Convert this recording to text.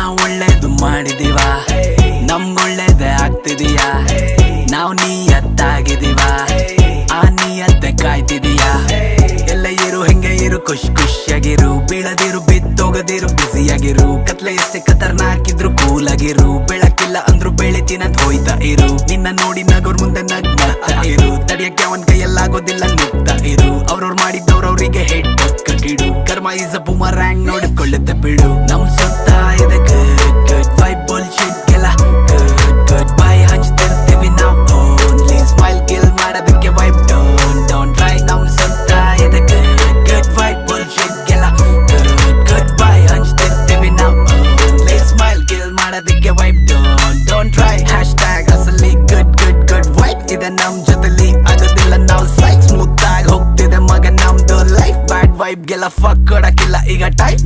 ನಾವ್ ಒಳ್ಳೇದು ಮಾಡಿದೀವ, ನಮ್ಗೊಳ್ಳೇದೇ ಆಗ್ತಿದೀಯಾ, ನಾವ್ ನಿಯತ್ತಾಗಿದೀವ, ಆ ನಿಯತ್ತೆ ಕಾಯ್ತಿದೀಯಾ. ಎಲ್ಲ ಇರು ಹೆಂಗೆ ಇರು, ಖುಷಿಯಾಗಿರು, ಬೀಳದಿರು ಬಿದ್ದೋಗದಿರು, ಬ್ಯುಸಿಯಾಗಿರು, ಕತ್ಲೆ ಎಷ್ಟೇ ಖತರ್ನಾಕಿದ್ರು ಕೂಲಾಗಿರು, ಬೆಳಕಿಲ್ಲ ಅಂದ್ರು ಬೆಳಿತೀನಂತ ಹೋಯ್ತಾ ಇರು, ನಿನ್ನ ನೋಡಿ ನಗೋರ್ ಮುಂದೆ ನಗ್ತಾ ಇರು, ತಡಿಯಕ್ಕೆ ಅವನ್ ಕೈಯಲ್ಲಾಗೋದಿಲ್ಲ ನಿಗ್ತಾ ಇರು, ಅವ್ರವ್ರು ಮಾಡಿದ್ದವ್ರು ಅವ್ರಿಗೆ ಹೆಡ್ ಕಿಡು, ಕರ್ಮ ಈಸ್ ಅ ಬೂಮರಾಂಗ್ ನೋಡಿಕೊಳ್ಳುತ್ತೆ ಬಿಡು. ನಮ್ ಸುತ್ತ ಇದೆ ಗುಡ್ ವೈಬ್ ಬುಲ್ಶಿಟ್ ಗೆಲ್ಲ ಗುಡ್ ಬೈ ಹಂಚ್ತಿರ್ತೀವಿ ನಾವು, ಓನ್ಲಿ ಸ್ಮೈಲ್ ಕಿಲ್ ಮಾಡೋದಕ್ಕೆ ವೈಬ್ ಡೋಂಟ್ ಟ್ರೈ. ನಮ್ ಸುತ್ತ ಇದೆ ಗುಡ್ ವೈಬ್ ಬುಲ್ಶಿಟ್ ಗೆಲ್ಲ ಗುಡ್ ಬೈ ಹಂಚ್ತಿರ್ತೀವಿ ನಾವು, ಓನ್ಲಿ ಸ್ಮೈಲ್ ಕಿಲ್ ಮಾಡೋದಕ್ಕೆ ವೈಬ್ ಡೋಂಟ್ ಟ್ರೈ. ಹ್ಯಾಶ್ಟ್ಯಾಗ್ ಅಸಲಿ ಗುಡ್ ವೈಬ್ ಇದೆ ನಮ್ ಜೊತೆಲಿ, ಆಗೋದಿಲ್ಲ ನಾವು ಸೈಕ್, ಸ್ಮೂತ್ ಆಗಿ ಹೋಗ್ತಿದೆ ಮಗ ನಮ್ದು ಲೈಫ್. ಬ್ಯಾಡ್ ವೈಬ್ ಗೆಲ್ಲ ಫಕ್ ಕೊಡಕ್ಕಿಲ್ಲ ಈಗ ಟೈಪ್.